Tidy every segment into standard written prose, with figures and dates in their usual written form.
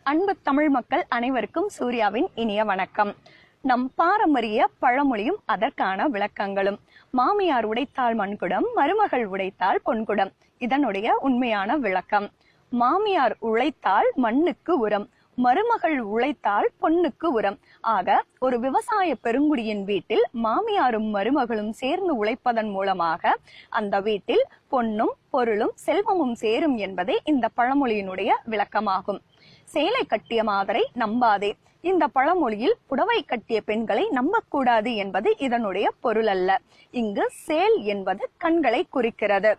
அன்பு தமிழ் மக்கள் அனைவருக்கும் சூர்யாவின் இனிய வணக்கம். நம் பாரம்பரிய பழமொழியும் அதற்கான விளக்கங்களும். மாமியார் உடைத்தால் மண்குடம், மருமகள் உடைத்தால் பொன்குடம். இதனுடைய உண்மையான விளக்கம்: மாமியார் உழைத்தால் மண்ணுக்கு உரம், மருமகள் உழைத்தால் பொன்னுக்கு உரம். ஆக ஒரு விவசாய பெருங்குடியின் வீட்டில் மாமியாரும் மருமகளும் சேர்ந்து உழைப்பதன் மூலமாக அந்த வீட்டில் பொன்னும் பொருளும் செல்வமும் சேரும் என்பதே இந்த பழமொழியினுடைய விளக்கமாகும். சேலை கட்டிய மாதரை நம்பாதே. இந்த பழமொழியில் புடவை கட்டிய பெண்களை நம்பக்கூடாது என்பது இதனுடைய பொருள் அல்ல. இங்கு சேல் என்பது கண்களை குறிக்கிறது.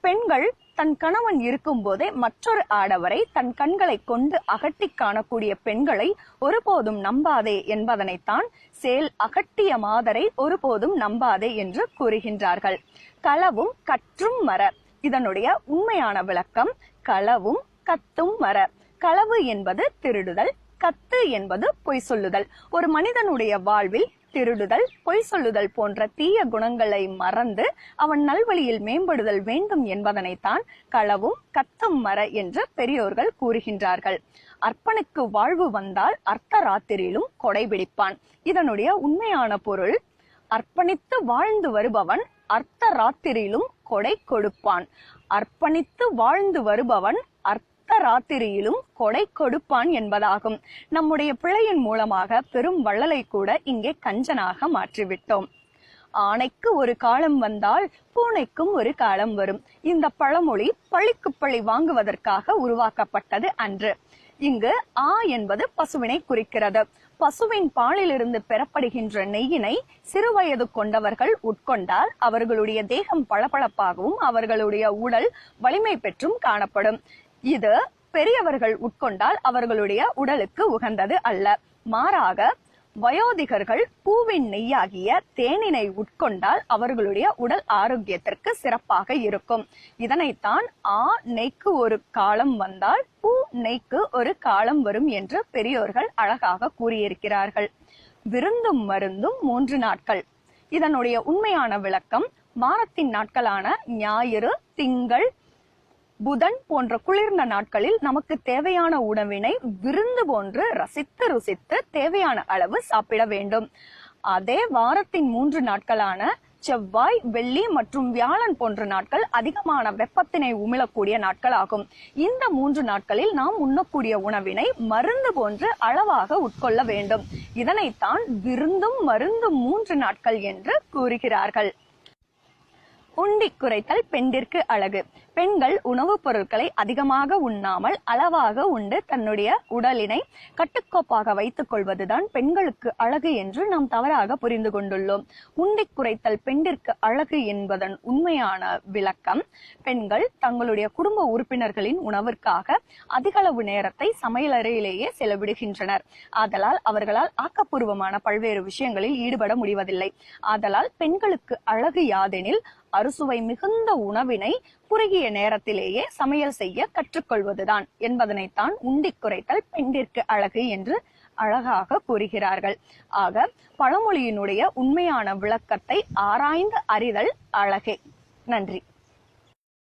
பெண்கள் தன் கணவன் இருக்கும் போதே மற்றொரு ஆடவரை தன் கண்களை கொண்டு அகட்டி காணக்கூடிய பெண்களை ஒருபோதும் நம்பாதே என்பதனைத்தான் சேல் அகட்டிய மாதரை ஒருபோதும் நம்பாதே என்று கூறுகின்றார்கள். களவும் கற்றும் மர. இதனுடைய உண்மையான விளக்கம்: களவும் கத்தும் மர. களவு என்பது திருடுதல், கத்து என்பது பொய் சொல்லுதல். ஒரு மனிதனுடைய வாழ்வில் திருடுதல், பொய் சொல்லுதல் போன்ற தீய குணங்களை மறந்து அவன் நல்வழியில் மேம்படுதல் வேண்டும் என்பதனைத்தான் களவும் கத்தும் மர என்று பெரியோர்கள் கூறுகின்றார்கள். அர்ப்பனுக்கு வாழ்வு வந்தால் அர்த்த ராத்திரியிலும் கொடை பிடிப்பான். இதனுடைய உண்மையான பொருள்: அர்ப்பணித்து வாழ்ந்து வருபவன் அர்த்த ராத்திரியிலும் கொடை கொடுப்பான். அர்ப்பணித்து வாழ்ந்து வருபவன் ராத்திரியிலும் கொடை கொடுப்பான் என்பதாகும். நம்முடைய பிழையின் மூலமாக பெரும் வள்ளலை கூட இங்கே கஞ்சனாக மாற்றிவிட்டோம். ஆணைக்கு ஒரு காலம் வந்தால் பூனைக்கும் ஒரு காலம் வரும். இந்த பழமொழி பழிக்கு பழி வாங்குவதற்காக உருவாக்கப்பட்டது அன்று. இங்கு ஆ என்பது பசுவினை குறிக்கிறது. பசுவின் பாலிலிருந்து பெறப்படுகின்ற நெய்யினை சிறுவயது கொண்டவர்கள் உட்கொண்டால் அவர்களுடைய தேகம் பளபளப்பாகவும் அவர்களுடைய உடல் வலிமை பெற்றும் காணப்படும். இது பெரியவர்கள் உட்கொண்டால் அவர்களுடைய உடலுக்கு உகந்தது அல்ல. மாறாக வயோதிகர்கள் பூவின் நெய்யாகிய தேனினை உட்கொண்டால் அவர்களுடைய உடல் ஆரோக்கியத்திற்கு சிறப்பாக இருக்கும். இதனைத்தான் ஆ நெய்க்கு ஒரு காலம் வந்தால் பூ நெய்க்கு ஒரு காலம் வரும் என்று பெரியோர்கள் அழகாக கூறியிருக்கிறார்கள். விருந்தும் மருந்தும் 3 நாட்கள். இதனுடைய உண்மையான விளக்கம்: வாரத்தின் நாட்களான ஞாயிறு, திங்கள், புதன் போன்ற குளிர்ந்த நாட்களில் நமக்கு தேவையான உணவினை விருந்து போன்று ரசித்து ருசித்து தேவையான அளவு சாப்பிட வேண்டும். அதே வாரத்தின் 3 நாட்களான செவ்வாய், வெள்ளி மற்றும் வியாழன் போன்ற நாட்கள் அதிகமான வெப்பத்தினை உமிழக்கூடிய நாட்கள் ஆகும். இந்த 3 நாட்களில் நாம் உண்ணக்கூடிய உணவினை மருந்து போன்று அளவாக உட்கொள்ள வேண்டும். இதனைத்தான் விருந்தும் மருந்தும் 3 நாட்கள் என்று கூறுகிறார்கள். உண்டி குறைத்தல் பெண்டிற்கு அழகு. பெண்கள் உணவுப் பொருட்களை அதிகமாக உண்ணாமல் அளவாக உண்டு தன்னுடைய உடலினை கட்டுக்கோப்பாக வைத்துக் கொள்வதுதான் பெண்களுக்கு அழகு என்று நாம் தவறாக புரிந்து கொண்டுள்ளோம். உண்டி குறைத்தல் பெண்டிற்கு அழகு என்பதன் உண்மையான விளக்கம்: பெண்கள் தங்களுடைய குடும்ப உறுப்பினர்களின் உணவிற்காக அதிகளவு நேரத்தை சமையலறையிலேயே செலவிடுகின்றனர். ஆதலால் அவர்களால் ஆக்கப்பூர்வமான பல்வேறு விஷயங்களில் ஈடுபட முடிவதில்லை. ஆதலால் பெண்களுக்கு அழகு யாதெனில் அறுசுவை மிகுந்த உணவினை குறுகிய நேரத்திலேயே சமையல் செய்ய கற்றுக்கொள்வதுதான் என்பதனைத்தான் உண்டி குறைத்தல் பெண்டிற்கு அழகு என்று அழகாக கூறுகிறார்கள். ஆக பழமொழியினுடைய உண்மையான விளக்கத்தை ஆராய்ந்து அறிதல் அழகே. நன்றி.